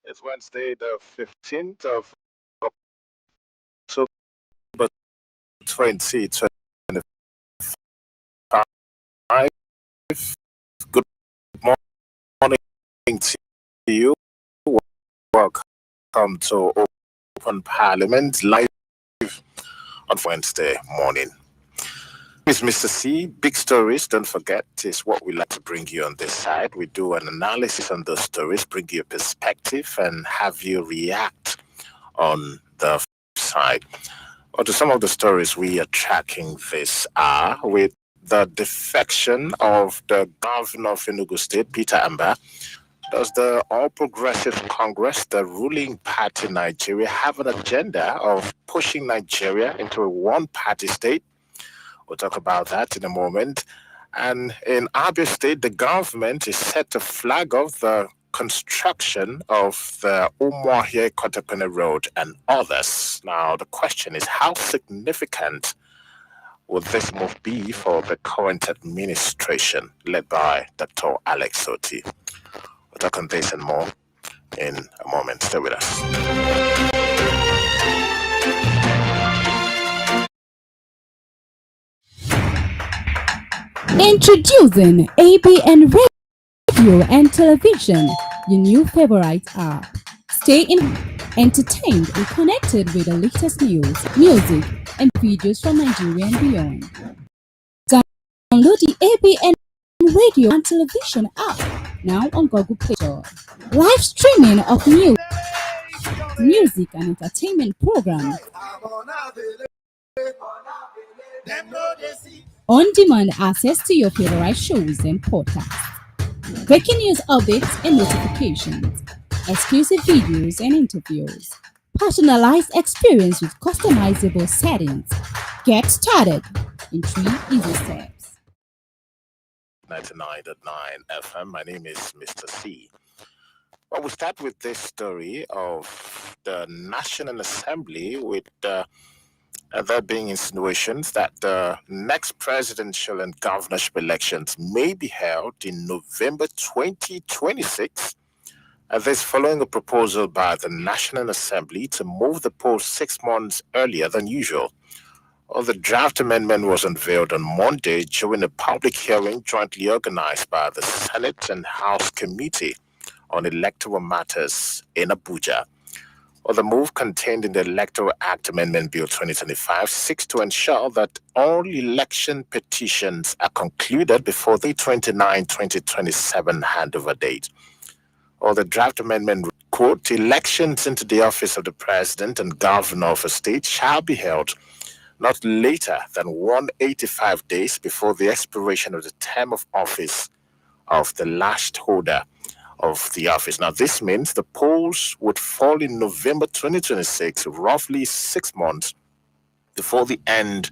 It's Wednesday, the 15th of October 2025. Good morning to you. Welcome to Open Parliament live on Wednesday morning. It's Mr. C. Big stories, don't forget, is what we like to bring you on this side. We do an analysis on those stories, bring you a perspective, and have you react on the side. Or to some of the stories we are tracking this hour with the defection of the governor of Enugu State, Peter Amba. Does the All Progressive Congress, the ruling party in Nigeria, have an agenda of pushing Nigeria into a one-party state? We'll talk about that in a moment. And in Abia State, the government is set to flag off the construction of the Umuahia Kotapene Road and others. Now, the question is, how significant would this move be for the current administration led by Dr. Alex Soti? We'll talk on this and more in a moment. Stay with us. Introducing ABN Radio and Television, your new favorite app. Stay entertained and connected with the latest news, music, and videos from Nigeria and beyond. Download the ABN Radio and Television app now on Google Play Store. Live streaming of news, music, and entertainment programs. On-demand access to your favorite shows and podcasts. Breaking news updates and notifications. Exclusive videos and interviews. Personalized experience with customizable settings. Get started in 3 easy steps. 99.9 FM. My name is Mr. C. Well, we'll start with this story of the National Assembly with there being insinuations that the next presidential and governorship elections may be held in November 2026. This following a proposal by the National Assembly to move the polls 6 months earlier than usual. Well, the draft amendment was unveiled on Monday during a public hearing jointly organized by the Senate and House Committee on Electoral Matters in Abuja. Well, the move contained in the Electoral Act Amendment Bill 2025 seeks to ensure that all election petitions are concluded before the 2027 handover date. Well, the draft amendment, quote, elections into the office of the president and governor of a state shall be held not later than 185 days before the expiration of the term of office of the last holder of the office. Now, this means the polls would fall in November 2026, roughly 6 months before the end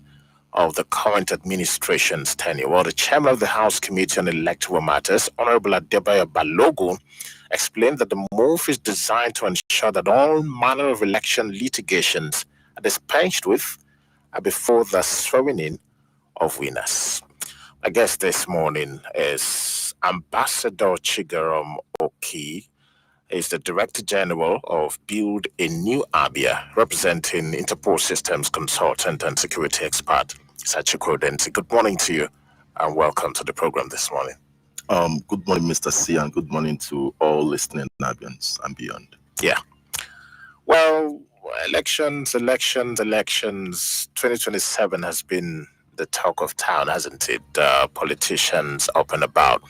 of the current administration's tenure. Well, the chairman of the House Committee on Electoral Matters, Honorable Adebayo Balogun, explained that the move is designed to ensure that all manner of election litigations are dispensed with before the swearing in of winners. My guest this morning is Ambassador Chigaram Oki. Is the Director General of Build a New Abia, representing Interpol Systems consultant and security expert, Chikwe Udensi. Good morning to you, and welcome to the program this morning. Good morning, Mr. C, and good morning to all listening Abians and beyond. Yeah. Well, elections. 2027 has been the talk of town, hasn't it? Politicians up and about.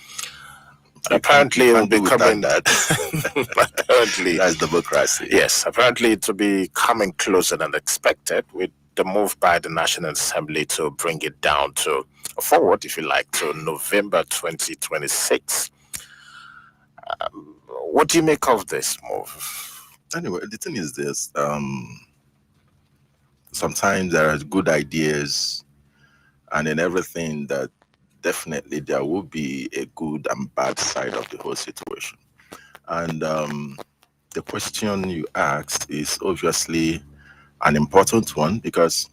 Apparently, it will be coming. Apparently, that's democracy. Yes, apparently, it will be coming closer than expected with the move by the National Assembly to bring it down to forward, if you like, to November 2026. What do you make of this move? Anyway, the thing is this: sometimes there are good ideas, and in everything that definitely there will be a good and bad side of the whole situation. And the question you asked is obviously an important one because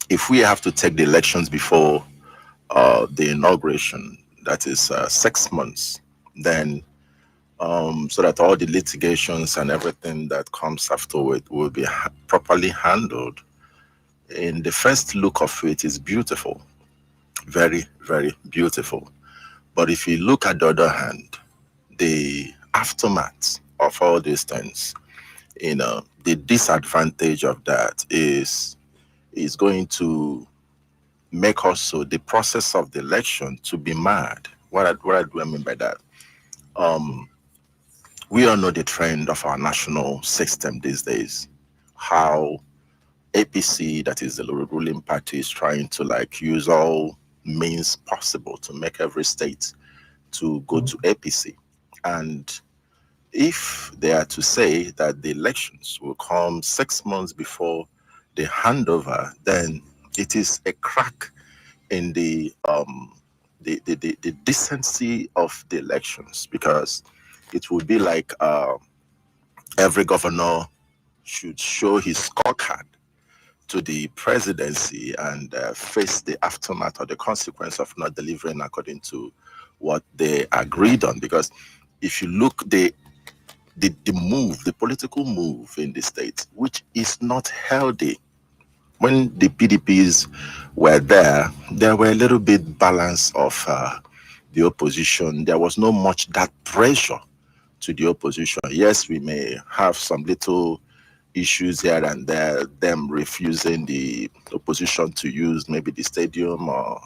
if we have to take the elections before the inauguration, that is 6 months, then so that all the litigations and everything that comes afterward will be properly handled. In the first look of it is beautiful, very, very beautiful. But if you look at the other hand, the aftermath of all these things, the disadvantage of that is going to make also the process of the election to be mad. What I do I mean by that? Um, we all know the trend of our national system these days, how APC, that is the ruling party, is trying to like use all means possible to make every state to go to APC. And if they are to say that the elections will come 6 months before the handover, then it is a crack in the decency of the elections, because it would be like every governor should show his scorecard to the presidency and face the aftermath or the consequence of not delivering according to what they agreed on. Because if you look the move, the political move in the state, which is not healthy. When the PDPs were there were a little bit balance of the opposition. There was no much that pressure to the opposition. Yes, we may have some little issues here and there, them refusing the opposition to use maybe the stadium or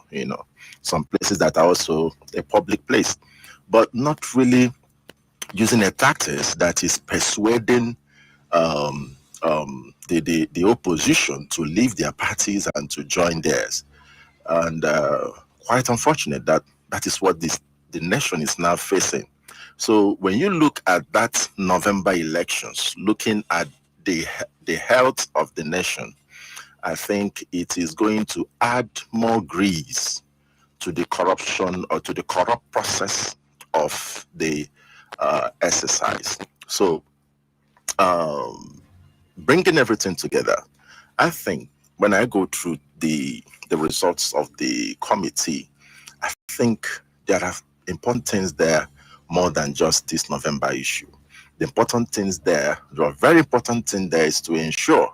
some places that are also a public place, but not really using a tactics that is persuading the opposition to leave their parties and to join theirs. And quite unfortunate that that is what the nation is now facing. So when you look at that November elections, looking at the health of the nation, I think it is going to add more grease to the corruption or to the corrupt process of the exercise. So bringing everything together, I think when I go through the results of the committee, I think there are important things there more than just this November issue. The important things there, the very important thing there is to ensure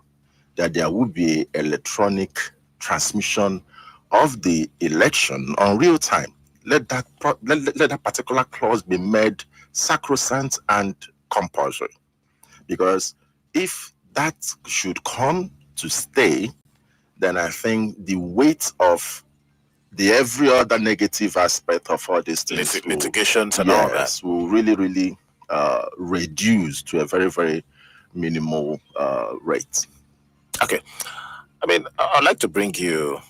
that there will be electronic transmission of the election on real time. Let that particular clause be made sacrosanct and compulsory. Because if that should come to stay, then I think the weight of the every other negative aspect of all these things litigations and all that, yes, will really, really reduce to a very, very minimal rate. Okay. I mean, I'd like to bring you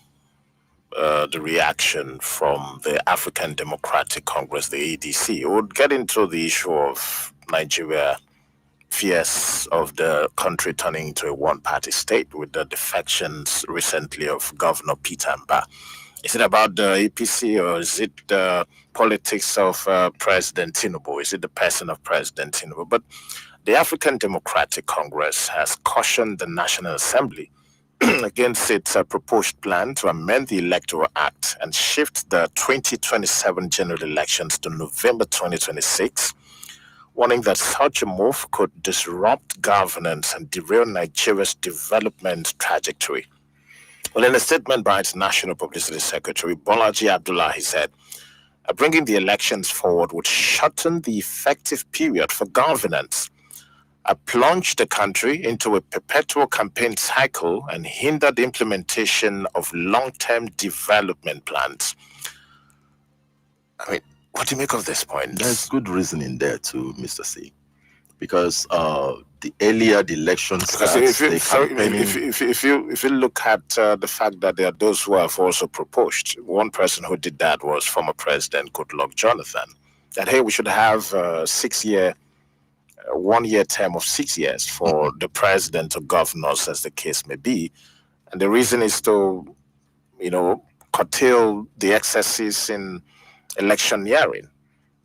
the reaction from the African Democratic Congress, the ADC. We'll get into the issue of Nigeria, fears of the country turning into a one-party state with the defections recently of Governor Peter Mba. Is it about the APC or is it the politics of President Tinubu? Is it the person of President Tinubu? But the African Democratic Congress has cautioned the National Assembly against its proposed plan to amend the Electoral Act and shift the 2027 general elections to November 2026, warning that such a move could disrupt governance and derail Nigeria's development trajectory. Well, in a statement by its National Publicity Secretary, Bolaji Abdullahi said, bringing the elections forward would shorten the effective period for governance, plunge the country into a perpetual campaign cycle, and hinder the implementation of long-term development plans. I mean, what do you make of this point? There's good reasoning there too, Mr. C, because the earlier the election starts, if you look at the fact that there are those who have also proposed, one person who did that was former President Goodluck Jonathan, that hey, we should have a 6-year a 1 year term of 6 years for the president or governors, as the case may be. And the reason is to, curtail the excesses in electioneering.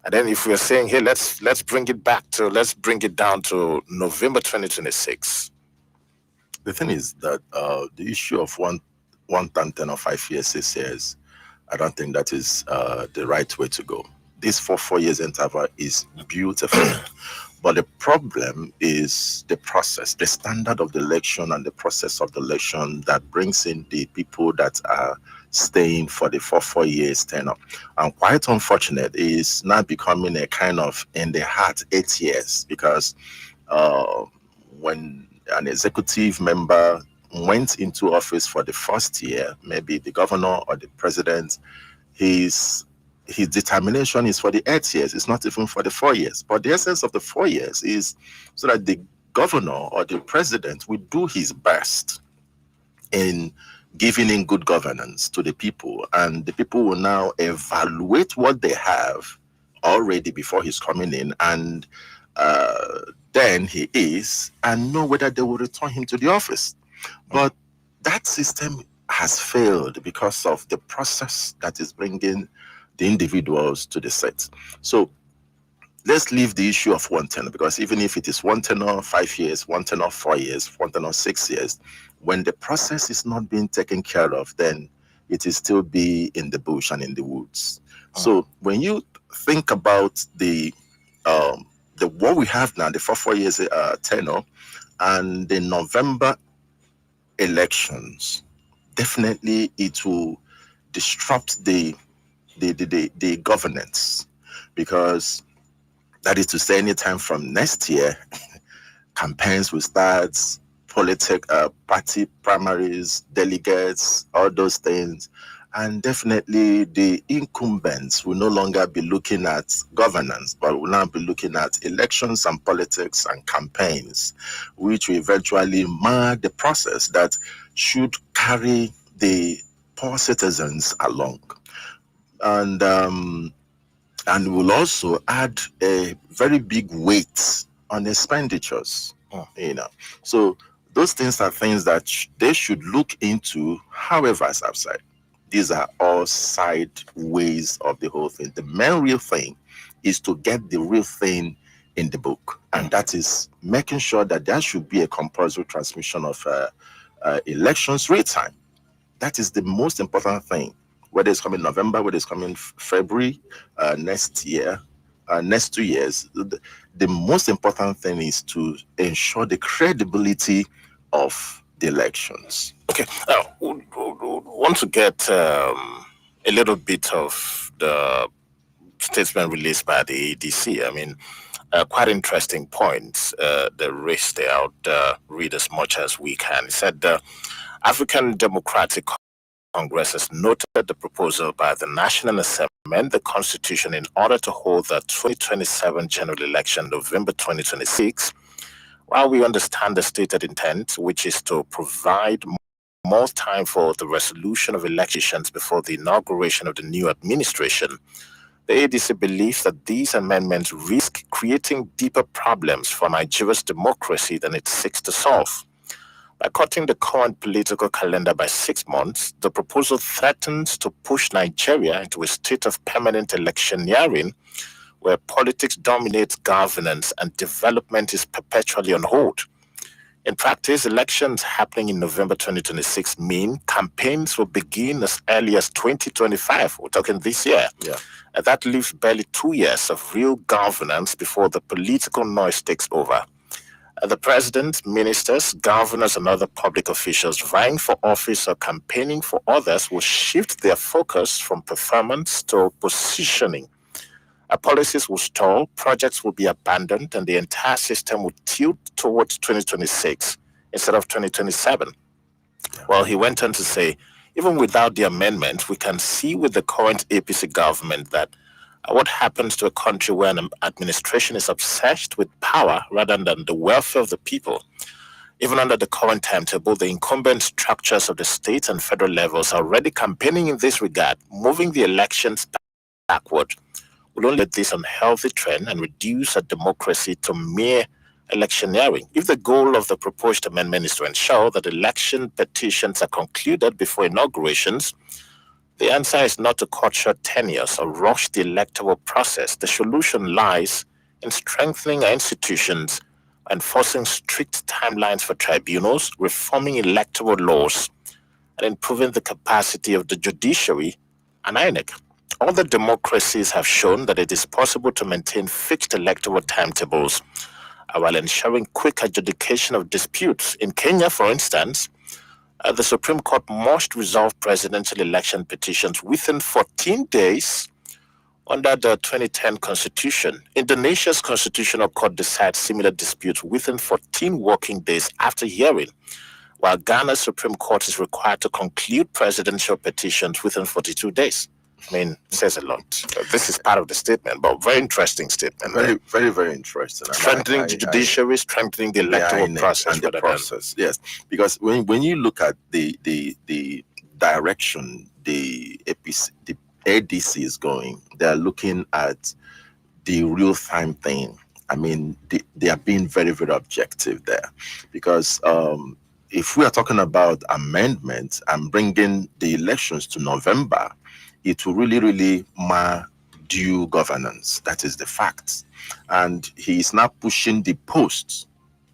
And then if we're saying, hey, let's bring it down to November 2026. The thing is that the issue of one term, 10 or 5 years, 6 years, I don't think that is the right way to go. This 4 years interval is beautiful. But the problem is the process, the standard of the election and the process of the election that brings in the people that are staying for the 4 years tenure. And quite unfortunate is now becoming a kind of in the heart 8 years, because when an executive member went into office for the first year, maybe the governor or the president, his determination is for the 8 years. It's not even for the 4 years. But the essence of the 4 years is so that the governor or the president will do his best in giving in good governance to the people. And the people will now evaluate what they have already before he's coming in. And then he is, and know whether they will return him to the office. But that system has failed because of the process that is bringing the individuals to the set. So let's leave the issue of one tenor, because even if it is one tenor 5 years, one tenor 4 years, one tenor 6 years, when the process is not being taken care of, then it will still be in the bush and in the woods. So when you think about the what we have now, the 4 years tenor, and the November elections, definitely it will disrupt the governance, because that is to say, anytime from next year, campaigns will start, party primaries, delegates, all those things. And definitely the incumbents will no longer be looking at governance, but will now be looking at elections and politics and campaigns, which will eventually mar the process that should carry the poor citizens along. And will also add a very big weight on expenditures. So those things are things that they should look into. However, as I've said, these are all side ways of the whole thing. The main real thing is to get the real thing in the book, and that is making sure that there should be a compulsory transmission of elections real time. That is the most important thing. Whether it's coming November, whether it's coming February next year, next 2 years, the most important thing is to ensure the credibility of the elections. Okay, now, want to get a little bit of the statement released by the ADC. I mean, quite interesting points. The race they out read as much as we can. It said the African Democratic Congress has noted the proposal by the National Assembly to amend the Constitution in order to hold the 2027 general election November 2026. While we understand the stated intent, which is to provide more time for the resolution of elections before the inauguration of the new administration, the ADC believes that these amendments risk creating deeper problems for Nigeria's democracy than it seeks to solve. By cutting the current political calendar by 6 months, the proposal threatens to push Nigeria into a state of permanent electioneering, where politics dominates governance and development is perpetually on hold. In practice, elections happening in November 2026 mean campaigns will begin as early as 2025. We're talking this year. Yeah. And that leaves barely 2 years of real governance before the political noise takes over. The president, ministers, governors, and other public officials vying for office or campaigning for others will shift their focus from performance to positioning. Policies will stall, projects will be abandoned, and the entire system will tilt towards 2026 instead of 2027. Well, he went on to say, even without the amendment, we can see with the current APC government that what happens to a country where an administration is obsessed with power rather than the welfare of the people. Even under the current timetable, the incumbent structures of the state and federal levels are already campaigning in this regard, moving the elections backward. will only let this unhealthy trend and reduce our democracy to mere electioneering. If the goal of the proposed amendment is to ensure that election petitions are concluded before inaugurations, the answer is not to cut short tenures or rush the electoral process. The solution lies in strengthening our institutions, enforcing strict timelines for tribunals, reforming electoral laws, and improving the capacity of the judiciary and INEC. Other democracies have shown that it is possible to maintain fixed electoral timetables while ensuring quick adjudication of disputes. In Kenya, for instance, the Supreme Court must resolve presidential election petitions within 14 days under the 2010 Constitution. Indonesia's Constitutional Court decides similar disputes within 14 working days after hearing, while Ghana's Supreme Court is required to conclude presidential petitions within 42 days. I mean, it says a lot. This is part of the statement, but very interesting statement. Very, very, very interesting. Strengthening the judiciary, strengthening the electoral process. And the process, yes. Because when you look at the direction the ADC is going, they're looking at the real-time thing. I mean, they are being very, very objective there. Because if we are talking about amendments and bringing the elections to November, it will really, really mar due governance. That is the fact. And he is now pushing the posts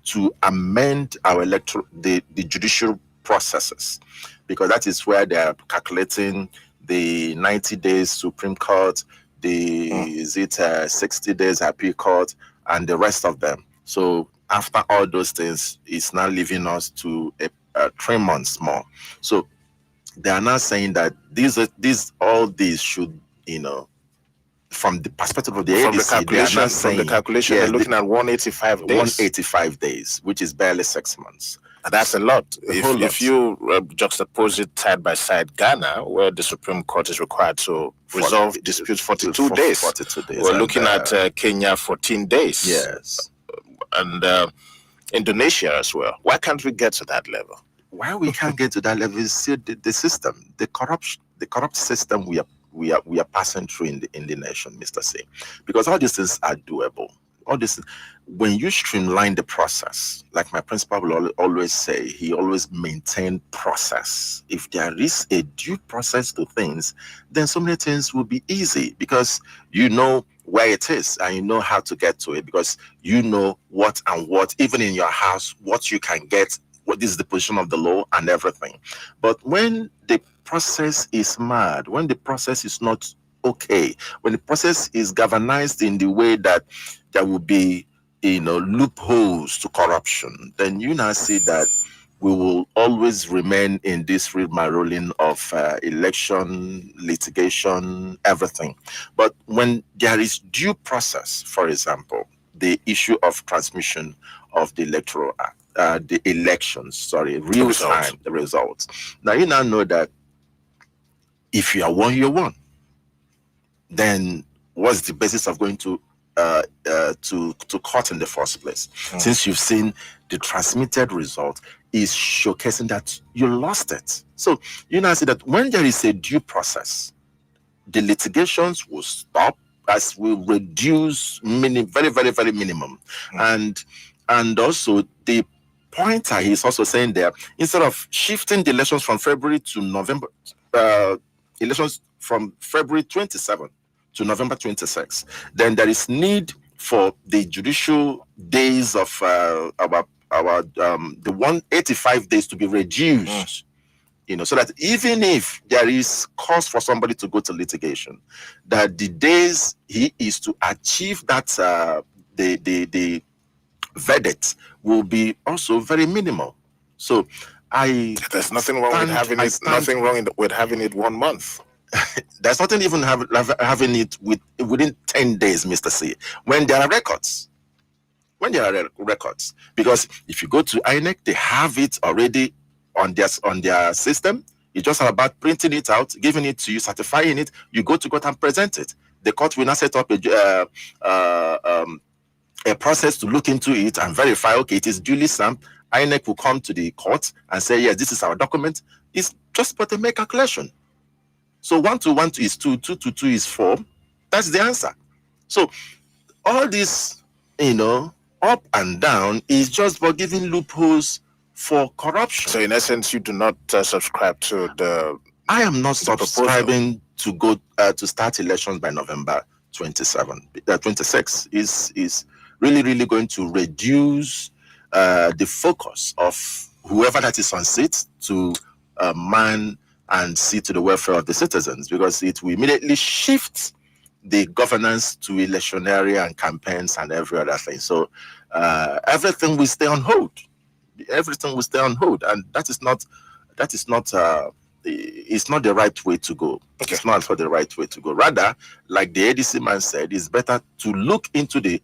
to amend our the judicial processes, because that is where they are calculating the 90 days Supreme Court, is it 60 days appeal court, and the rest of them. So after all those things, it's now leaving us to 3 months more. So they are now saying that all these should, from the perspective of the ADC, from the calculation, they're looking at 185 days. 185 days, which is barely 6 months. And that's a lot. If you juxtapose it side by side, Ghana, where the Supreme Court is required to resolve disputes 42 days. 42 days. We're looking at Kenya 14 days. Yes. And Indonesia as well. Why can't we get to that level? Why we can't get to that level is the system, the corrupt system we are passing through in the nation, Mr. C. Because all these things are doable. All this, when you streamline the process, like my principal will always say, he always maintain process. If there is a due process to things, then so many things will be easy, because you know where it is and you know how to get to it, because you know what, even in your house, what you can get, what is the position of the law and everything. But when the process is mad, when the process is not okay, when the process is governized in the way that there will be, loopholes to corruption, then you now see that we will always remain in this rigmarole of election, litigation, everything. But when there is due process, for example, the issue of transmission of the electoral act, the elections, real time, the results. Now you now know that if you are one, you're one. Then what's the basis of going to court in the first place? Since you've seen the transmitted result is showcasing that you lost it. So you now see that when there is a due process, the litigations will stop, as will reduce very, very, very minimum. And also the pointer he's also saying there, instead of shifting the elections from February to November, elections from February 27 to November 26, then there is need for the judicial days of the 185 days to be reduced, so that even if there is cause for somebody to go to litigation, that the days he is to achieve that the verdict will be also very minimal. So there's nothing wrong with having it. Nothing wrong with having it 1 month. There's nothing even having it within 10 days, Mr. C. When there are records. Because if you go to INEC, they have it already on their system. It's just about printing it out, giving it to you, certifying it. You go to court and present it. The court will now set up a process to look into it and verify, okay, it is duly stamped. INEC will come to the court and say, yes, this is our document. It's just but a mere calculation. So 1 to 1 is 2, 2 to 2 is 4. That's the answer. So all this, up and down is just for giving loopholes for corruption. So in essence, you do not subscribe to the. I am not the proposal. subscribing to go to start elections by November 26 is really going to reduce the focus of whoever that is on seat to man and see to the welfare of the citizens, because it will immediately shift the governance to electioneering and campaigns and every other thing. So everything will stay on hold. Everything will stay on hold, and that is not it's not the right way to go. Okay. It's not the right way to go. Rather, like the ADC man said, it's better to look into the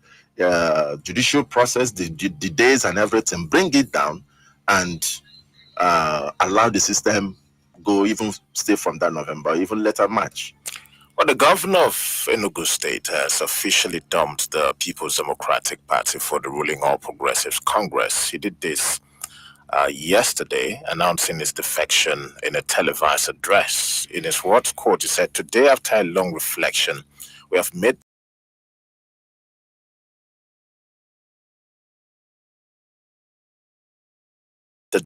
judicial process, the days and everything, bring it down, and allow the system go, even stay from that November, even later March. Well, the governor of Enugu State has officially dumped the People's Democratic Party for the ruling All Progressives Congress. He did this yesterday, announcing his defection in a televised address. In his words, quote, he said, "Today, after a long reflection, we have made the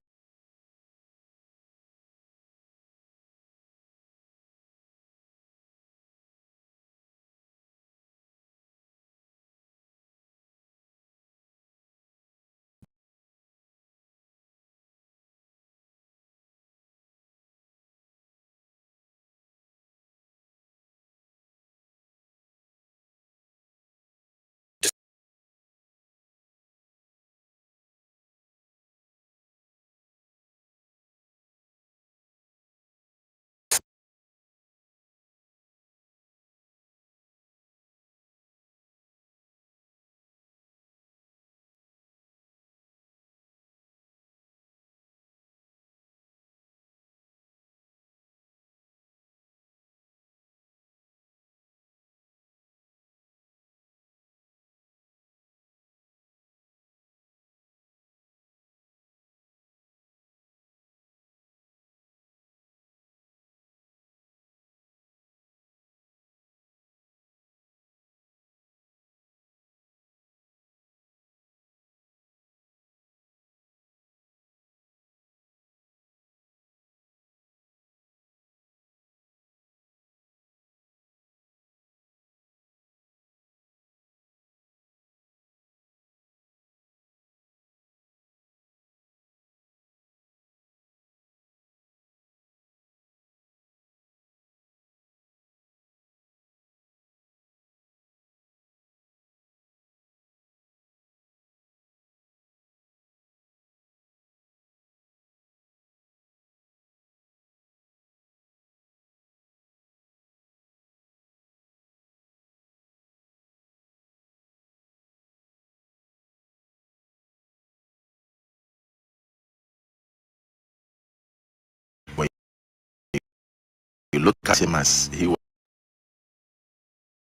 You look at him as he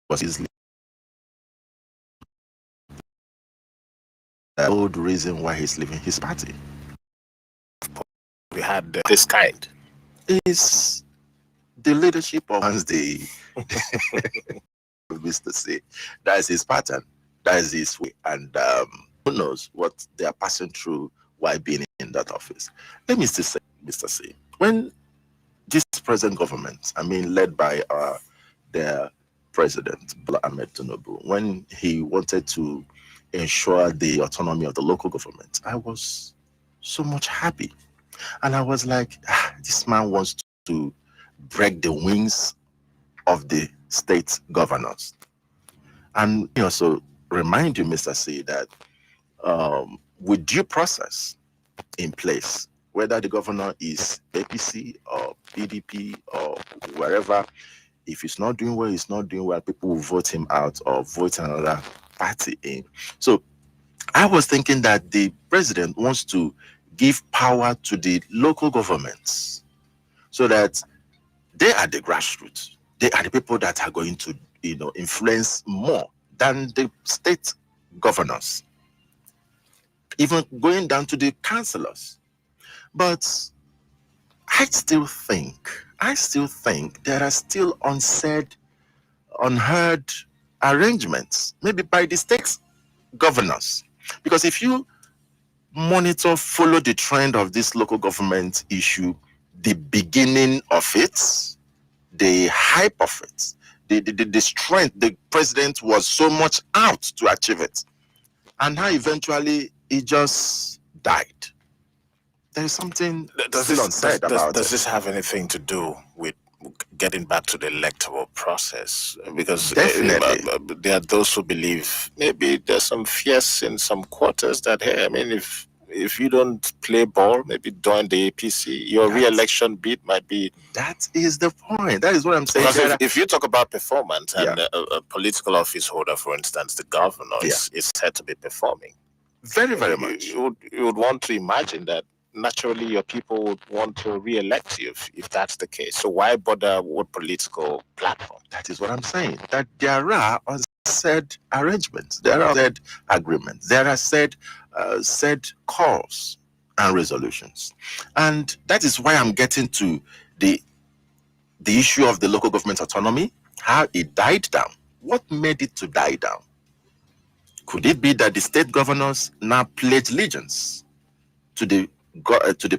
was easily the old reason why he's leaving his party. we had this kind. Is the leadership of Wednesday, Mr. C. That is his pattern. That is his way. And who knows what they are passing through while being in that office. Let me still say, Mr. C, when this present government, led by their president, Bola Ahmed Tinubu, when he wanted to ensure the autonomy of the local government, I was so much happy. And I was like, this man wants to break the wings of the state governors. And also remind you, Mr. C, that with due process in place, whether the governor is APC or PDP or wherever, if he's not doing well, he's not doing well, people will vote him out or vote another party in. So I was thinking that the president wants to give power to the local governments so that they are the grassroots. They are the people that are going to, influence more than the state governors, even going down to the councillors. But I still think there are still unsaid, unheard arrangements, maybe by the state governors. Because if you follow the trend of this local government issue, the beginning of it, the hype of it, the strength, the president was so much out to achieve it. And how eventually it just died. There is something still unsaid about it. Does this have anything to do with getting back to the electoral process? Because definitely there are those who believe maybe there's some fears in some quarters that, hey, I mean, if you don't play ball, maybe join the APC, your re-election bid might be... That is the point. That is what I'm saying. Because if you talk about performance, and a political office holder, for instance, the governor, is said to be performing. Very, very much. You would want to imagine that naturally your people would want to re-elect you if that's the case. So why bother with political platform? That is what I'm saying. That there are said arrangements, there are said agreements, there are said calls and resolutions. And that is why I'm getting to the issue of the local government autonomy, how it died down. What made it to die down? Could it be that the state governors now pledge allegiance to the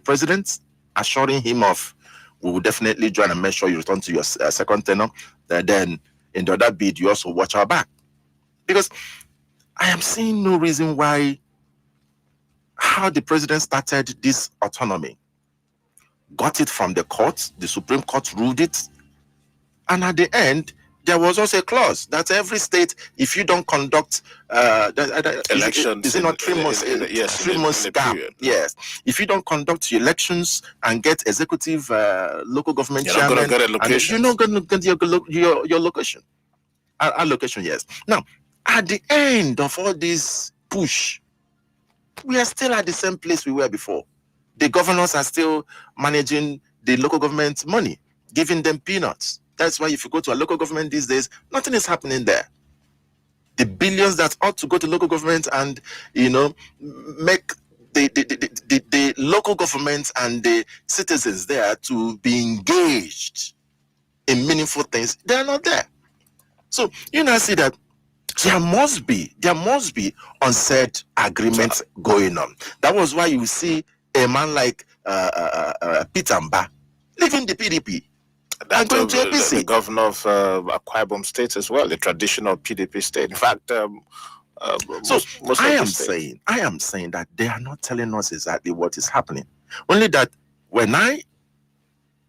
president, assuring him of, we will definitely join and make sure you return to your second tenure, then in the other bid, you also watch our back? Because I am seeing no reason why how the president started this autonomy, got it from the court, the Supreme Court ruled it, and at the end, there was also a clause that every state, if you don't conduct elections, is it not 3 months? Yes, 3 months gap. Yes, if you don't conduct your elections and get executive local government you're chairman, not going to get a location. You're not going to get your location. Allocation, yes. Now, at the end of all this push, we are still at the same place we were before. The governors are still managing the local government money, giving them peanuts. That's why if you go to a local government these days, nothing is happening there. The billions that ought to go to local government and, make the local government and the citizens there to be engaged in meaningful things, they are not there. So you now see that there must be unsaid agreements going on. That was why you see a man like Peter Mba leaving the PDP. The governor of Akwa Ibom State as well, the traditional PDP state. In fact, I am saying that they are not telling us exactly what is happening. Only that when I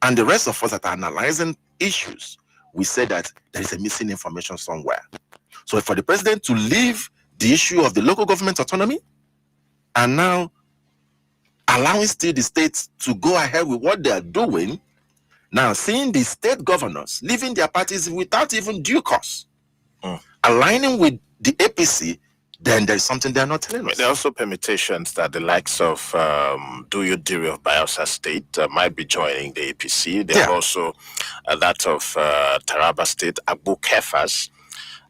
and the rest of us that are analyzing issues, we say that there is a missing information somewhere. So for the president to leave the issue of the local government autonomy and now allowing still the states to go ahead with what they are doing, now seeing the state governors leaving their parties without even due cause, aligning with the APC, then there's something they're not telling us. There are also permutations that the likes of Duyu Diri of Bayelsa State might be joining the APC. There are also that of Taraba State, Abu Kefas.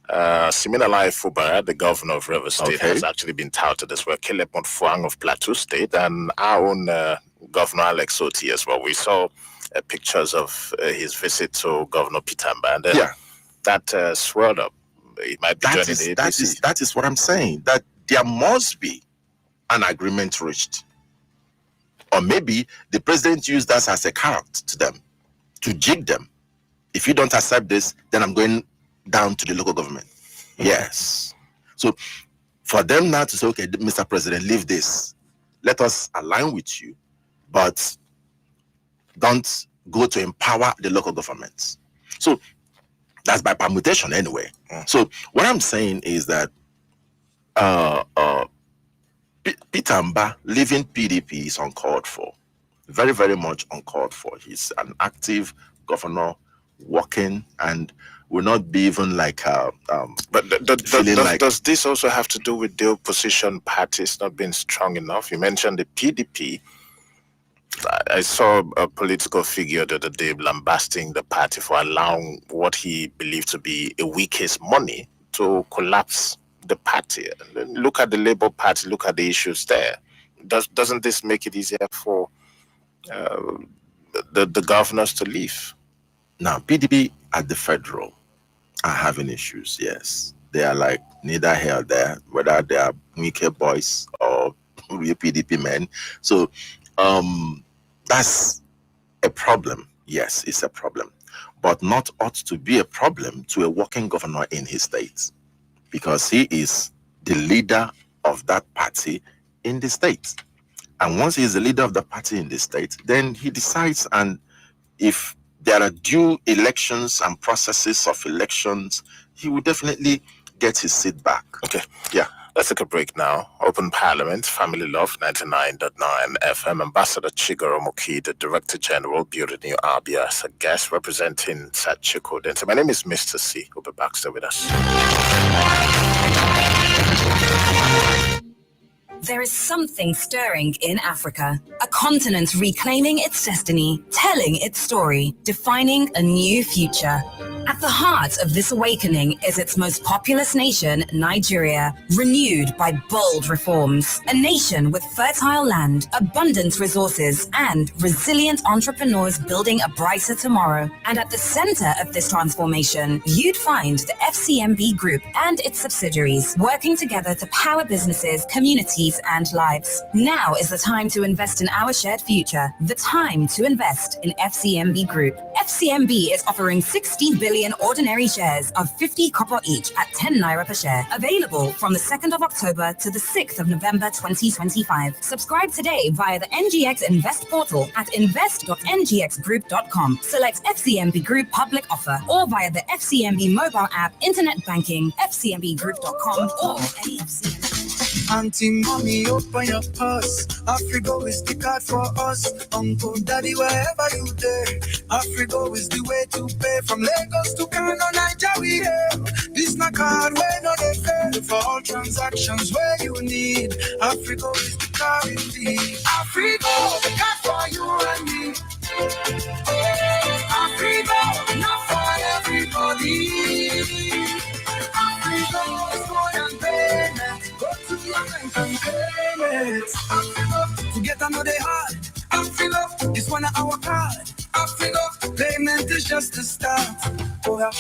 Siminalai Fubara, the governor of River State, has actually been touted as well. Caleb Montfuang of Plateau State, and our own Governor Alex Oti as well. We saw pictures of his visit to Governor Pitamba, and that swelled up. He might be joining the APC. That is what I'm saying, that there must be an agreement reached. Or maybe the president used that as a carrot to them, to jig them. If you don't accept this, then I'm going down to the local government. Yes. So for them now to say, okay, Mr. President, leave this. Let us align with you, but don't go to empower the local governments. So that's by permutation anyway. So what I'm saying is that Peter Mba leaving PDP is uncalled for. Very, very much uncalled for. He's an active governor working and will not be even like but does this also have to do with the opposition parties not being strong enough? You mentioned the PDP. I saw a political figure the other day lambasting the party for allowing what he believed to be a weakest money to collapse the party. Look at the Labour Party, look at the issues there. Doesn't this make it easier for the governors to leave? Now, PDP at the federal are having issues. Yes, they are like neither here or there, whether they are Wike boys or real PDP men. So that's a problem. Yes, it's a problem, but not ought to be a problem to a working governor in his state, because he is the leader of that party in the state. And once he is the leader of the party in the state, then he decides, and if there are due elections and processes of elections, he will definitely get his seat back. Okay. Yeah. Let's take a break now. Open Parliament, Family Love 99.9 FM. Ambassador Chikwe Udensi, the Director General, Building New Abia, as a guest representing Chikwe Udensi. My name is Mr. C. We'll be back. Stay with us. There is something stirring in Africa, a continent reclaiming its destiny, telling its story, defining a new future. At the heart of this awakening is its most populous nation, Nigeria, renewed by bold reforms. A nation with fertile land, abundant resources, and resilient entrepreneurs building a brighter tomorrow. And at the center of this transformation, you'd find the FCMB Group and its subsidiaries working together to power businesses, communities, and lives. Now is the time to invest in our shared future. The time to invest in FCMB Group. FCMB is offering 60 billion ordinary shares of 50 copper each at 10 naira per share. Available from the 2nd of October to the 6th of November 2025. Subscribe today via the NGX Invest portal at invest.ngxgroup.com. Select FCMB Group public offer or via the FCMB mobile app, internet banking, fcmbgroup.com or any FCMB. Auntie, mommy, open your purse. Afrigo is the card for us. Uncle, daddy, wherever you there. Afrigo is the way to pay. From Lagos to Kano, Nigeria, we have. This na card where no they fail. For all transactions where you need. Afrigo is the card you need. Afrigo, the card for you and me. Afrigo, not for everybody. Afrigo is more than payment. Go to your bank and payment. Afrigo, to get another hard. Afrigo is one of our card. Afrigo, payment is just the start. Oh, yeah.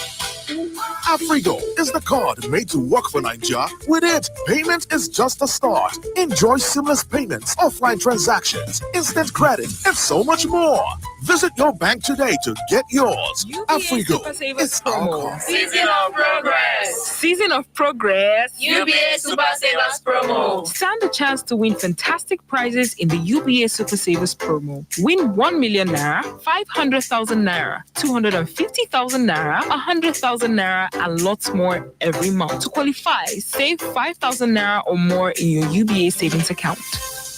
Afrigo is the card made to work for Nigeria. With it, payment is just a start. Enjoy seamless payments, offline transactions, instant credit, and so much more. Visit your bank today to get yours. Afrigo, it's our card. Season of progress. Season of progress. UBA Super Savers promo. Stand a chance to win fantastic prizes in the UBA Super Savers promo. Win 1 million naira, 500,000 naira, 250,000 naira, 100,000 naira, and lots more every month. To qualify, save 5,000 naira or more in your UBA savings account.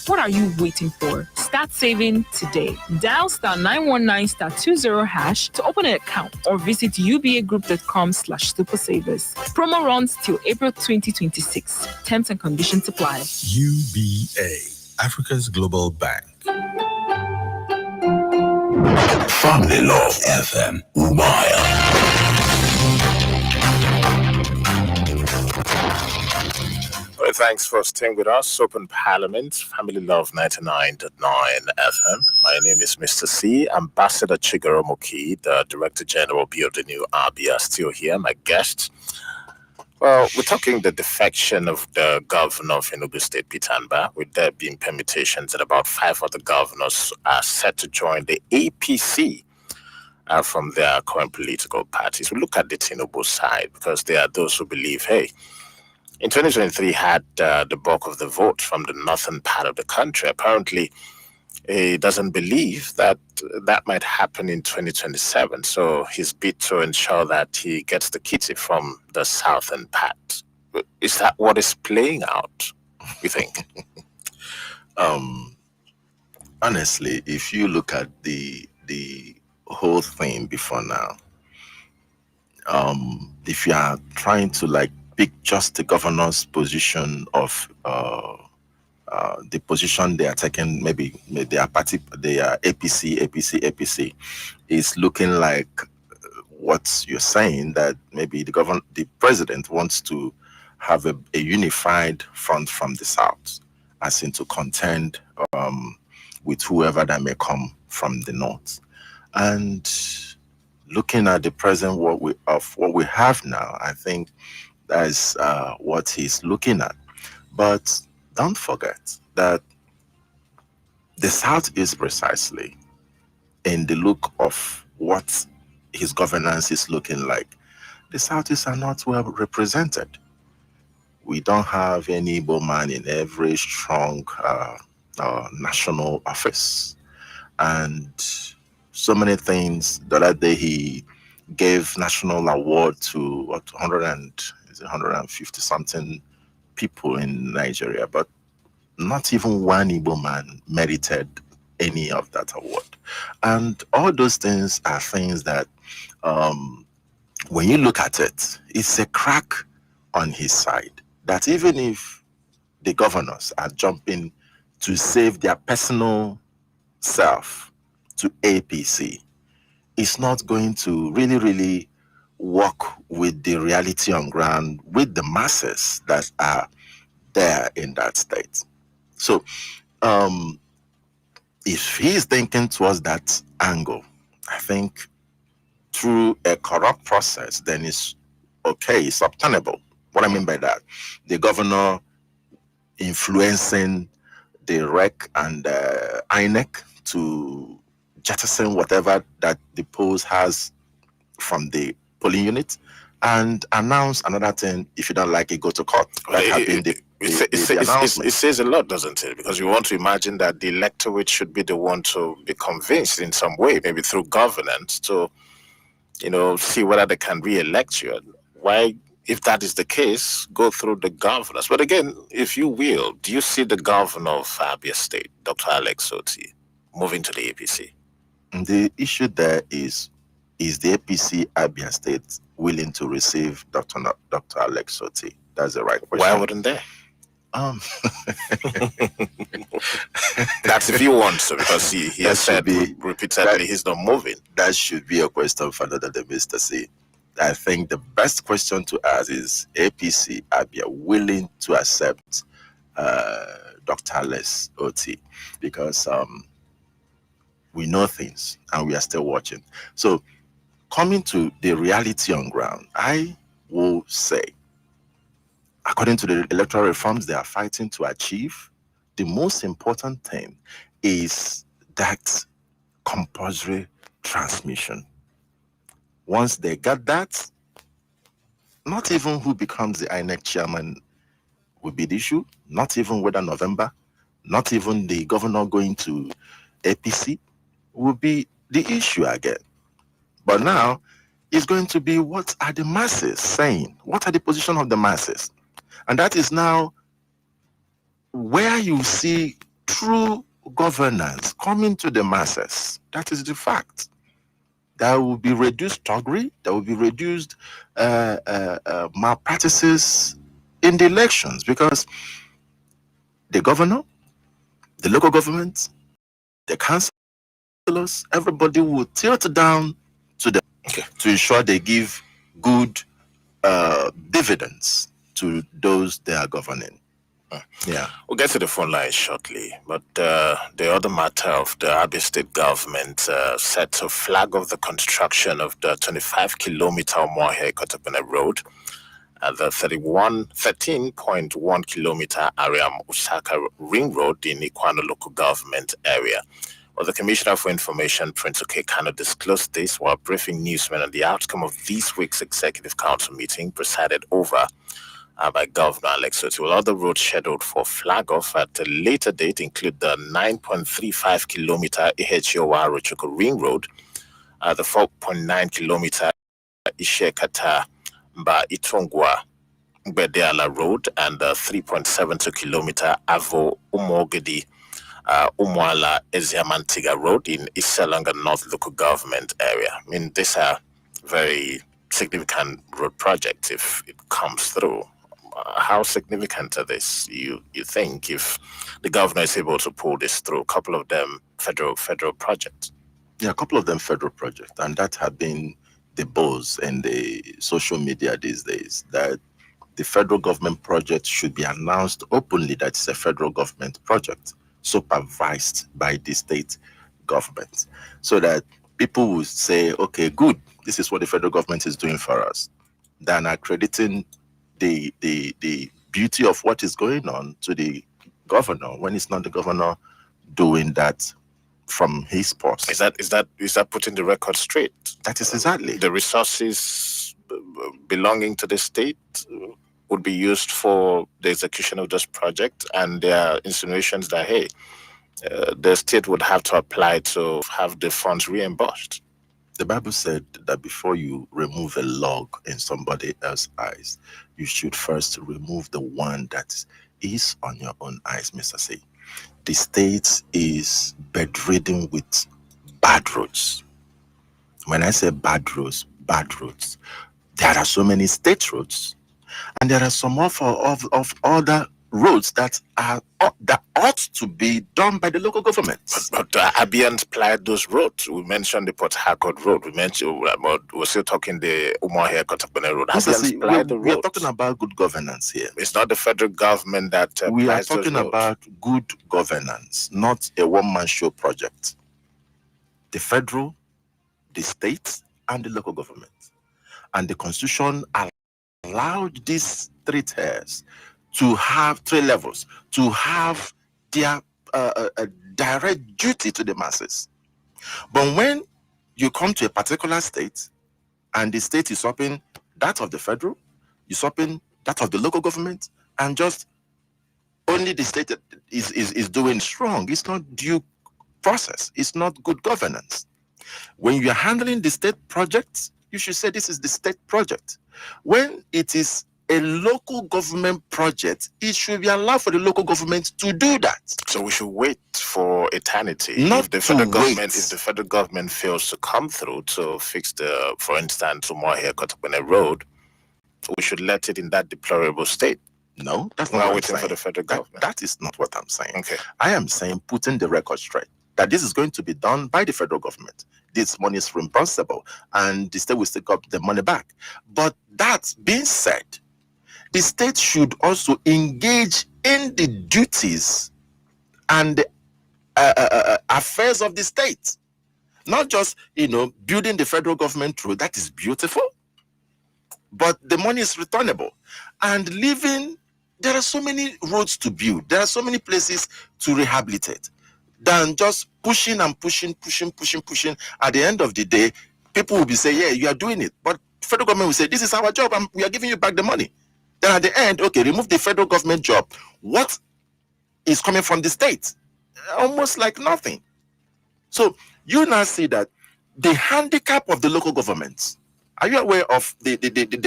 What are you waiting for? Start saving today. Dial *919*20# to open an account or visit ubagroup.com/supersavers. Promo runs till April 2026. Terms and conditions apply. UBA, Africa's Global Bank. Family Love FM, Umaya. Well, thanks for staying with us. Open Parliament, Family Love 99.9 FM. My name is Mr. C. Ambassador Chikwe Udensi, the Director General, Building New Abia, still here. My guest. Well, we're talking the defection of the governor of Enugu State, Peter Anba, with there being permutations that about 5 other governors are set to join the APC from their current political parties. We look at the Tinubu side because there are those who believe, hey, in 2023 had the bulk of the vote from the northern part of the country. Apparently, he doesn't believe that that might happen in 2027. So he's bid to ensure that he gets the kitty from the southern part. Is that what is playing out, you think? Honestly, if you look at the whole thing before now, if you are trying to like pick just the governor's position of the position they are taking, maybe their party, their APC is looking like what you're saying, that maybe the president wants to have a unified front from the south, as in to contend with whoever that may come from the north. And looking at the present what we have now, I think that's what he's looking at. But don't forget that the South is precisely in the look of what his governance is looking like. The Southeast are not well represented. We don't have any Igbo man in every strong national office. And so many things. The other day he gave national award to 150 something people in Nigeria, but not even one Igbo man merited any of that award. And all those things are things that when you look at it, it's a crack on his side. That even if the governors are jumping to save their personal self to APC, it's not going to really, really work with the reality on ground, with the masses that are there in that state. So, if he's thinking towards that angle, I think through a corrupt process, then it's okay, it's obtainable. What I mean by that, the governor influencing the REC and INEC to jettison whatever that the polls has from the polling unit and announce another thing. If you don't like it, go to court. That have been the announcement. It says a lot, doesn't it? Because you want to imagine that the electorate should be the one to be convinced in some way, maybe through governance, to see whether they can re-elect you. Why, if that is the case, go through the governors. But again, if you will, do you see the governor of Abia State, Dr. Alex Oti, moving to the APC? The issue there is the APC Abia State willing to receive Dr. Alex Oti? That's the right question. Why wouldn't they? That's if you want to, because he has said repeatedly he's not moving. That should be a question for another day, Mr. C. I think the best question to ask is APC Abia willing to accept Dr. Alex Oti? Because we know things and we are still watching. So coming to the reality on ground, I will say, according to the electoral reforms they are fighting to achieve, the most important thing is that compulsory transmission. Once they get that, not even who becomes the INEC chairman will be the issue, not even whether November, not even the governor going to APC will be the issue again. But now it's going to be, what are the masses saying? What are the position of the masses? And that is now where you see true governance coming to the masses. That is the fact. There will be reduced thuggery. There will be reduced malpractices in the elections, because the governor, the local government, the councillors, everybody will tilt down to them to ensure they give good dividends to those they are governing. Yeah, we'll get to the phone line shortly, but the other matter of the Abia State government set to flag off the construction of the 25-kilometer Mohe Kotapene Road at the 13.1 kilometer Ariam Usaka Ring Road in Ikwano local government area. Well, the Commissioner for Information, Prince Okekano, disclosed this while briefing newsmen on the outcome of this week's Executive Council meeting presided over by Governor Alex Oti. Well, other roads scheduled for flag off at a later date include the 9.35 kilometer Ihechiowa Rochoko Ring Road, the 4.9 kilometer Ishekata Mba Itongwa Bedeala Road, and the 3.72 kilometer Avo Umogedi Umwala Eziamantiga Road in Iselanga North local government area. I mean, these are very significant road projects if it comes through. How significant are this, you think, if the governor is able to pull this through? A couple of them federal projects. Yeah, a couple of them federal projects, and that have been the buzz in the social media these days, that the federal government project should be announced openly that it's a federal government project supervised by the state government, so that people will say, okay, good, this is what the federal government is doing for us, than accrediting the beauty of what is going on to the governor when it's not the governor doing that from his purse. Is that putting the record straight? That is exactly. The resources belonging to the state would be used for the execution of this project, and there are insinuations that, hey, the state would have to apply to have the funds reimbursed. The Bible said that before you remove a log in somebody else's eyes, you should first remove the one that is on your own eyes, Mr. C. The state is bedridden with bad roads. When I say bad roads, there are so many state roads, and there are some of other roads that ought to be done by the local government. But Abian plied those roads. We mentioned the Port Harcourt Road. We're still talking the Umuahia Kotapene Road. We are talking about good governance here. It's not the federal government that we are talking about good governance, not a one-man show project. The federal, the state, and the local government. And the Constitution allowed these 3 tiers to have 3 levels, to have their direct duty to the masses. But when you come to a particular state, and the state is upping that of the federal, is upping that of the local government, and just only the state is doing strong, it's not due process, it's not good governance. When you are handling the state projects, you should say this is the state project. When it is a local government project, it should be allowed for the local government to do that. So we should wait for eternity. Not if the federal government fails to come through to fix the, for instance, Umuahia Kotapene Road, we should let it in that deplorable state. No, that's not what I'm waiting saying. for the federal government. That is not what I'm saying. Okay. I am saying putting the record straight, that this is going to be done by the federal government. This money is reimbursable, and the state will take up the money back. But that being said, the state should also engage in the duties and the affairs of the state. Not just, building the federal government road, that is beautiful, but the money is returnable. And there are so many roads to build, there are so many places to rehabilitate, than just pushing and pushing. At the end of the day, people will be saying, yeah, you are doing it. But federal government will say, this is our job, and we are giving you back the money. Then at the end, okay, remove the federal government job. What is coming from the state? Almost like nothing. So you now see that the handicap of the local governments. Are you aware of the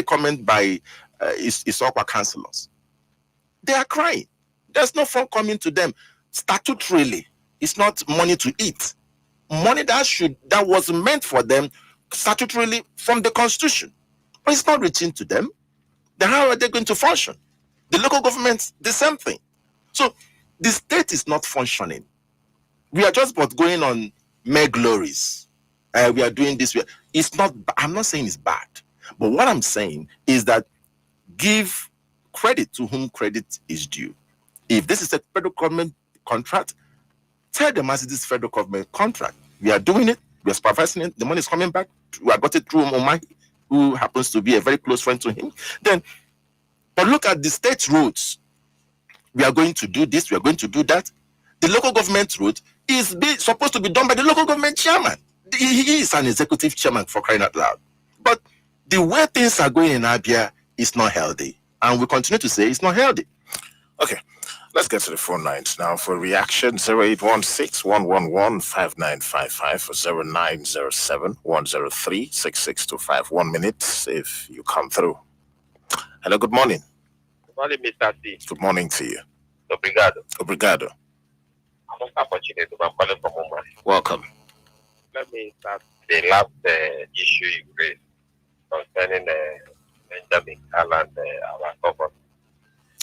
comment by Isokwa councillors? They are crying. There's no fund coming to them statutorily. It's not money to eat. Money that was meant for them statutorily from the Constitution. But it's not reaching to them. Then how are they going to function? The local government, the same thing. So the state is not functioning. We are just but going on mere glories. We are doing this. It's not. I'm not saying it's bad. But what I'm saying is that give credit to whom credit is due. If this is a federal government contract, tell them as it is federal government contract. We are doing it. We are supervising it. The money is coming back. We have got it through Omai, who happens to be a very close friend to him. But look at the state roads. We are going to do this. We are going to do that. The local government road is supposed to be done by the local government chairman. He is an executive chairman, for crying out loud. But the way things are going in Abia is not healthy. And we continue to say it's not healthy. Okay. Let's get to the phone lines now for reaction. 0816-111-5955 or 0907-103-6625. 1 minute if you come through. Hello, good morning. Good morning, Mr. C. Good morning to you. Obrigado. I'm calling from Mumbai. Welcome. Let me start the last issue you raised concerning Benjamin Kalu and our government.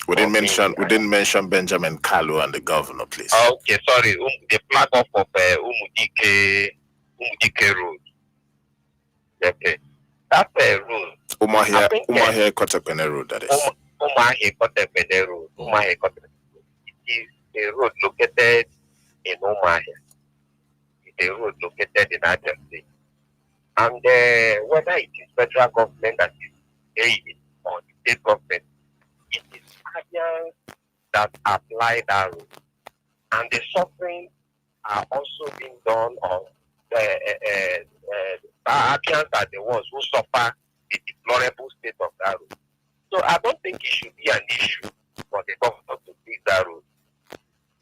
We didn't mention Benjamin Kalu and the governor, please. Okay, sorry. The flag off of Umudike Road. Okay. That road. Umuahia Kotapene Road, that is. Umuahia Kotapene Road. It is a road located in Umuahia. It's a road located in Abia State. And whether it is federal government that is paying it or the state government, it is Africans that apply that rule. And the suffering are also being done on the Africans are the ones who suffer the deplorable state of that road. So I don't think it should be an issue for the government to fix that road.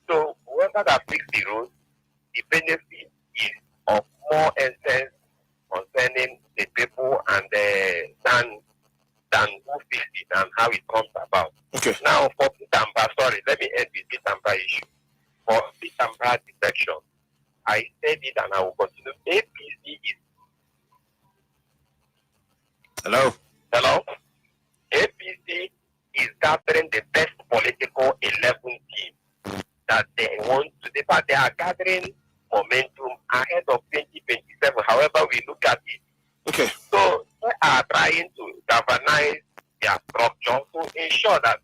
So whoever that fix the road, the benefit is of more essence concerning the people and than who fix it and how it comes about. Okay. Now for Pitamba, sorry, let me end with Pitamba issue. For Pitamba defection, I said it and I will continue. APC is Hello? APC is gathering the best political 11 teams that they want to. In fact, they are gathering momentum ahead of 2027, however we look at it. Okay. So they are trying to galvanize their structure to ensure that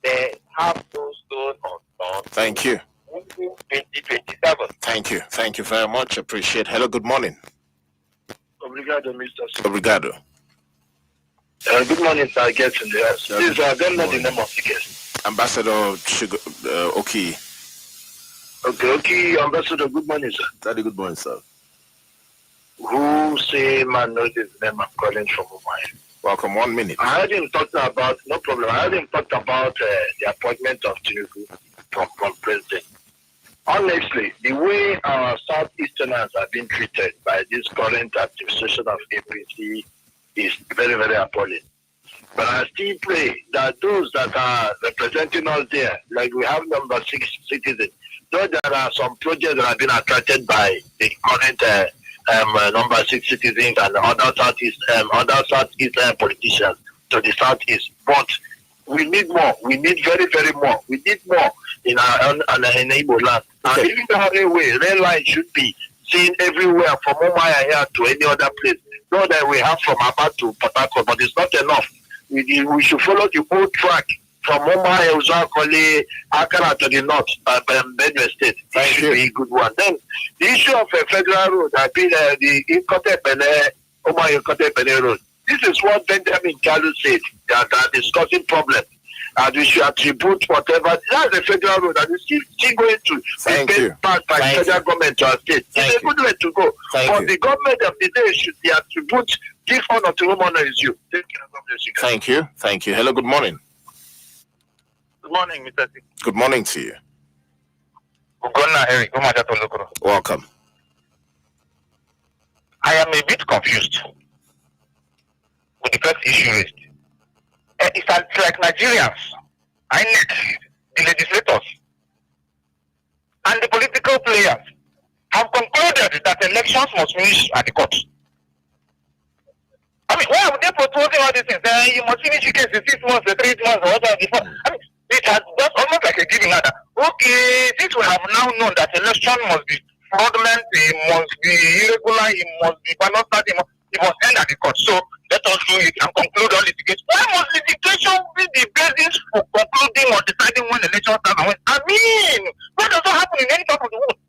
they have no stone unturned. Thank you. 2027. Thank you. Thank you very much. Appreciate. Hello, good morning. Obrigado, Mr. C. Obrigado. Good morning, sir. Guest in the house. Please, I don't know the name of the guest. Ambassador Oki. Okay, Ambassador, good morning, sir. Daddy, good morning, sir. Who say man knows his name? I'm calling from Mumbai. Welcome, 1 minute. I heard him talking about, no problem, I heard him talk about the appointment of Tinubu from president. Honestly, the way our Southeasterners are being treated by this current administration of APC is very, very appalling. But I still pray that those that are representing us there, like we have number 6 citizens, though there are some projects that have been attracted by the current number 6 citizens and other Southeast politicians to the Southeast, but we need more. We need very, very more. We need more in our in Igbo land. And even the rail line should be seen everywhere from Umaya here to any other place. Not that we have from Aba to Port Harcourt, but it's not enough. We should follow the old track from Umaya, Uzakole, Akara to the north, Benue State. That should be a good one. Then the issue of a federal road, I mean the Umaya road. This is what Benjamin Kalu said, that are discussing problems. And we should attribute whatever. That's a federal road, and it's still going to be paid back by the federal government to our state. It's a good way to go. But the government of the day should be attribute, give honor to whom honor is due. Thank you. Thank you. Hello, good morning. Good morning, Mr. C. Good morning to you. Welcome. I am a bit confused with the first issue raised. It's like Nigerians, the legislators, and the political players have concluded that elections must finish at the court. I mean, why are they proposing all these things? You must finish your case in 6 months, 3 months, or whatever before. I mean, it has just almost like a giving order. Okay, since we have now known that election must be fraudulent, it must be irregular, it must be balanced, it must end at the court. So let us do it and conclude all litigation. Why must litigation be the basis for concluding or deciding when elections start and when? I mean, what does not happen in any part of the world?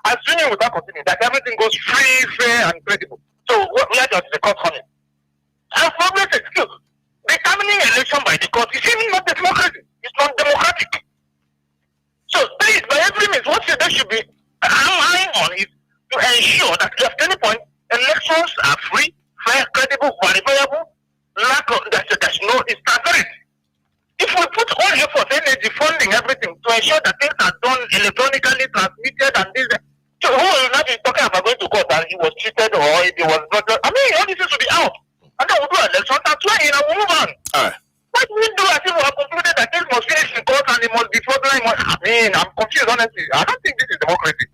Assuming without continuing that everything goes free, fair, and credible. So where does the court come in? And for me, determining election by the court is even not democracy. It's not democratic. So please, by every means, what they should be relying on is to ensure that at any point elections are free, fair, credible, verifiable, there's no instability. If we put all effort, energy, funding, everything to ensure that things are done electronically transmitted and this, so who will not be talking about going to court and he was cheated or he was not? I mean, all this should be out. And then we'll do elections, that's why we'll move on. All right. What do we do as if we have concluded that things must finish in court and it must be fraudulent? I mean, I'm confused, honestly. I don't think this is democracy.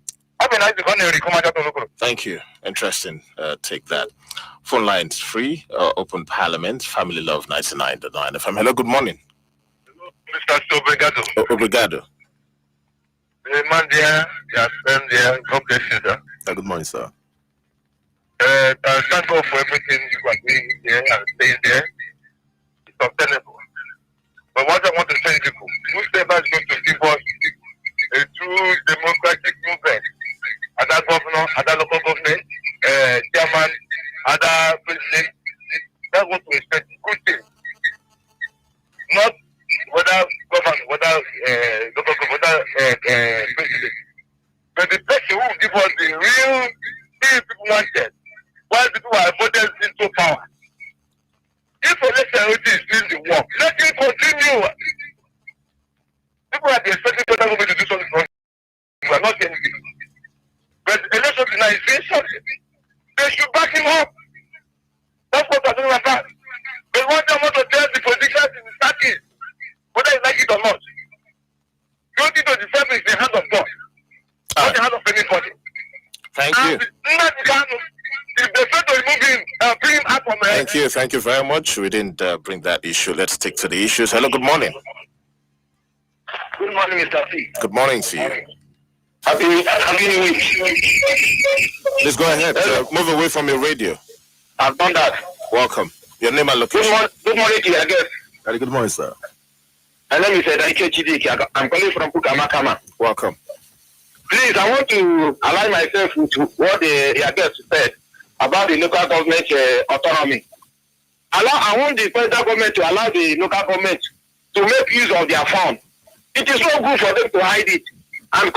Thank you. Interesting. Take that. Phone lines free. Open Parliament. Family Love 99.9 FM. Hello. Good morning. Mr. Obrigado. Obrigado. Man there, yes, there. God bless you, sir. Good morning, sir. Thank God for everything you are doing there and staying there. It's untenable. But what I want to tell people, whoever is going to give us a true democratic movement, other governor, other local government, chairman, people are voted into power. If election is doing the work, let him continue. People are expecting federal government to do something wrong. We are not saying anything. But election now is being sorted. They should back him up. That's what I'm talking about. They want them to tell the politicians in the parties, whether you like it or not. Going into the service in the hands of God, not the hands of anybody. Thank you. If they fail to remove him, bring him out from Thank you very much. We didn't bring that issue. Let's stick to the issues. Hello, good morning. Good morning, Mr. C. Good morning to you. Happy New Week. Please go ahead. Move away from your radio. I've done that. Welcome. Your name and location. Good morning to you, I guess. Good morning, sir. My name is Daike Chidiki. I'm calling from Pukamakama. Welcome. Please, I want to align myself with what the guest said about the local government autonomy. I want the federal government to allow the local government to make use of their fund. It is not good for them to hide it and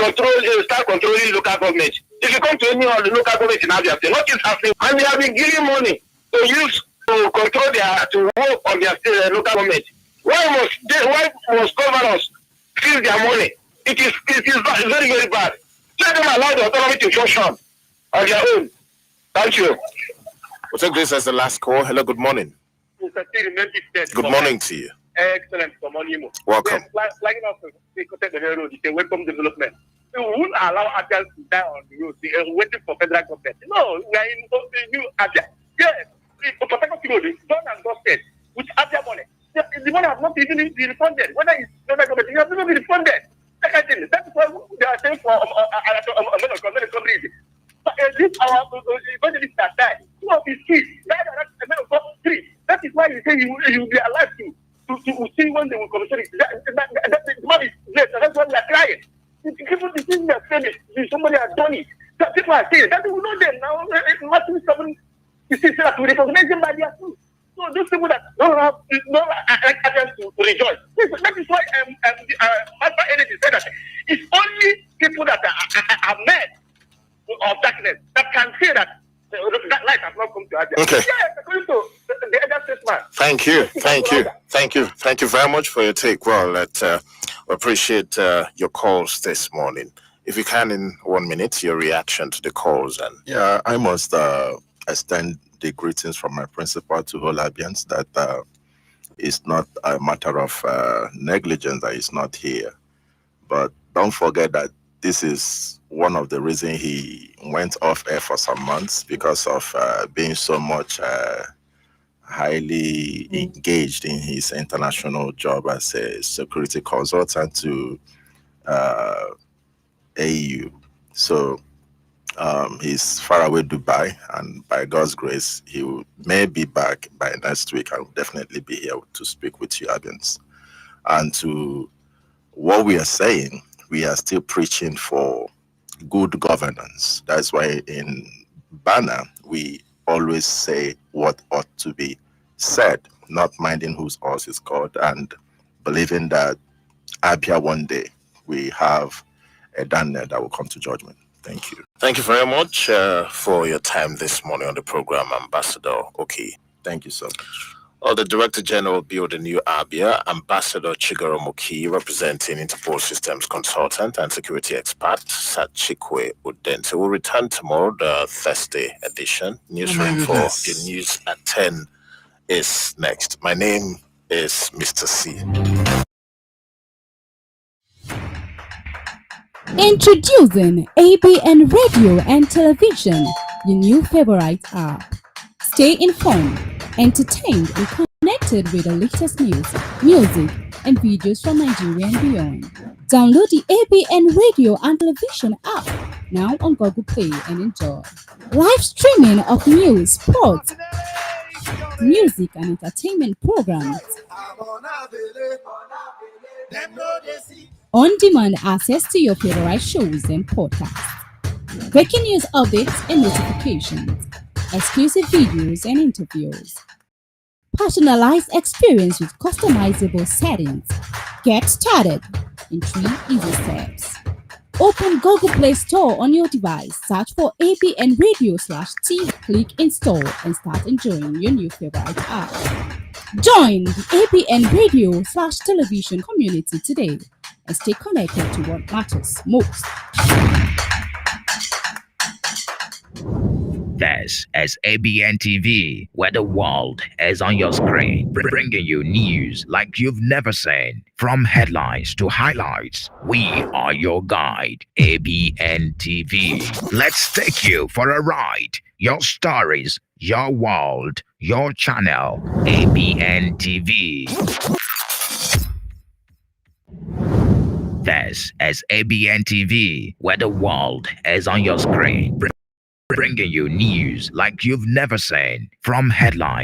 start controlling local government. If you come to any of the local government in Abia State, what is happening? And they have been giving money to use to control to work on their state, local government. Why must governors steal their money? It is very, very bad. Let them allow the autonomy to function on their own. Thank you. We'll take this as the last call. Hello, good morning. Good morning to you. Excellent. Good morning. Welcome. Yes, flagging off the road, it's a welcome development. We won't allow Abia to die on the road. They are waiting for federal government. No, we are in new Abia. Yes, the Port Road is done and dusted with Abia money. The money has not even been refunded. Whether it's federal government, it has not been refunded. That is why they are saying for a company. This our evangelist that died. Two of his kids died at 3. That is why he say he will be alive to see when they will commission it. The man is late, and that's why we are crying. People think they are saying somebody has done it. That people are saying that we know them now. Matthew 7, you see that we recognize them by their fruit. So those people that don't have no access to rejoice. That is why Master Energy said that it's only people that are men of darkness that can say that that light has not come to Abia. Okay. Yes, according to the other statesman. Thank you very much for your take. Well, we appreciate your calls this morning. If you can, in 1 minute, your reaction to the calls. And yeah, I must extend the greetings from my principal to all Abians that it's not a matter of negligence that he's not here. But don't forget that this is one of the reasons he went off air for some months because of being so much highly engaged in his international job as a security consultant to AU. So he's far away Dubai, and by God's grace, he may be back by next week and will definitely be here to speak with you, Abians. And to what we are saying, we are still preaching for good governance. That's why in Bana, we always say what ought to be said, not minding whose horse is called, and believing that Abia one day we have a Daniel that will come to judgment. Thank you. thank you very much for your time this morning on the program, Ambassador. Okay. Thank you so much. The Director General Build a New Abia, Ambassador Chigoro Muki, representing Interpol Systems Consultant and Security Expert, Chikwe Udensi, will return tomorrow, the Thursday edition. Newsroom for the news at 10 is next. My name is Mr. C. Introducing ABN Radio and Television, your new favorite app. Stay informed, entertained, and connected with the latest news, music, and videos from Nigeria and beyond. Download the ABN Radio and Television app now on Google Play and enjoy. Live streaming of news, sports, music, and entertainment programs. On-demand access to your favorite shows and podcasts. Breaking news updates and notifications. Exclusive videos and interviews. Personalized experience with customizable settings. Get started in 3 easy steps. Open Google Play Store on your device, search for ABN Radio/T, click install and start enjoying your new favorite app. Join the ABN Radio/television community today and stay connected to what matters most. This is ABN TV, where the world is on your screen, bringing you news like you've never seen. From headlines to highlights, we are your guide. ABN TV. Let's take you for a ride. Your stories, your world, your channel. ABN TV. This is ABN TV, where the world is on your screen, bringing you news like you've never seen. From headlines